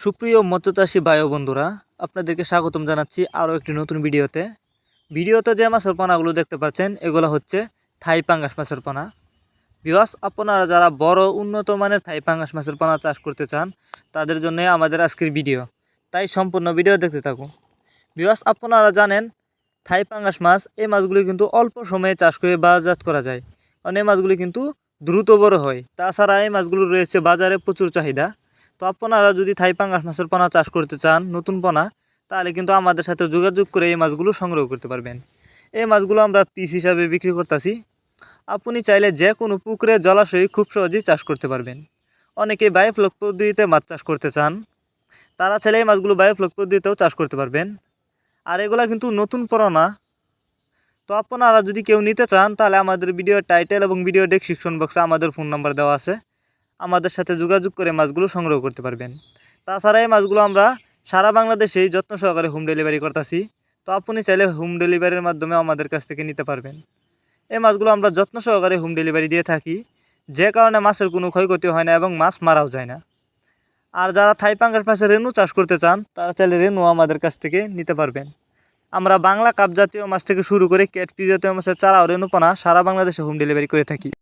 সুপ্রিয় মৎস্যচাষী ভাই ও বন্ধুরা, আপনাদেরকে স্বাগতম জানাচ্ছি আরও একটি নতুন ভিডিওতে যে মাছের পোনাগুলো দেখতে পাচ্ছেন এগুলো হচ্ছে থাই পাঙ্গাস মাছের পোনা। ভিউয়ার্স, আপনারা যারা বড় উন্নত মানের থাই পাঙ্গাস মাছের পোনা চাষ করতে চান তাদের জন্য আমাদের আজকের ভিডিও, তাই সম্পূর্ণ ভিডিও দেখতে থাকুন। ভিউয়ার্স, আপনারা জানেন থাই পাঙ্গাস মাছ এই মাছগুলি কিন্তু অল্প সময়ে চাষ করে বাজারজাত করা যায়, কারণ এই মাছগুলি কিন্তু দ্রুত বড় হয়। তাছাড়া এই মাছগুলো রয়েছে বাজারে প্রচুর চাহিদা। তো আপনারা যদি থাই পাঙ্গাস মাছের পোনা চাষ করতে চান নতুন পোনা, তাহলে কিন্তু আমাদের সাথে যোগাযোগ করে এই মাছগুলো সংগ্রহ করতে পারবেন। এই মাছগুলো আমরা পিস হিসাবে বিক্রি করতেছি। আপনি চাইলে যে কোনো পুকুরে জলাশয়ে খুব সহজেই চাষ করতে পারবেন। অনেকে বায়োফ্লক পদ্ধতিতে মাছ চাষ করতে চান, তারা চাইলে এই মাছগুলো বায়োফ্লক পদ্ধতিতেও চাষ করতে পারবেন। আর এগুলা কিন্তু নতুন পোনা। তো আপনারা যদি কেউ নিতে চান তাহলে আমাদের ভিডিও টাইটেল এবং ভিডিও ডেসক্রিপশন বক্সে আমাদের ফোন নাম্বার দেওয়া আছে, আমাদের সাথে যোগাযোগ করে মাছগুলো সংগ্রহ করতে পারবেন। তাছাড়া এই মাছগুলো আমরা সারা বাংলাদেশেই যত্ন সহকারে হোম ডেলিভারি করতেছি। তো আপনি চাইলে হোম ডেলিভারির মাধ্যমে আমাদের কাছ থেকে নিতে পারবেন। এই মাছগুলো আমরা যত্ন সহকারে হোম ডেলিভারি দিয়ে থাকি, যে কারণে মাছের কোনো ক্ষয়ক্ষতি হয় না এবং মাছ মারাও যায় না। আর যারা থাই পাঙ্গাস মাছের রেনু চাষ করতে চান তারা চাইলে রেনু আমাদের কাছ থেকে নিতে পারবেন। আমরা বাংলা কাপ জাতীয় মাছ থেকে শুরু করে ক্যাটফিশ জাতীয় মাছের চারা ও রেনু পোনা সারা বাংলাদেশে হোম ডেলিভারি করে থাকি।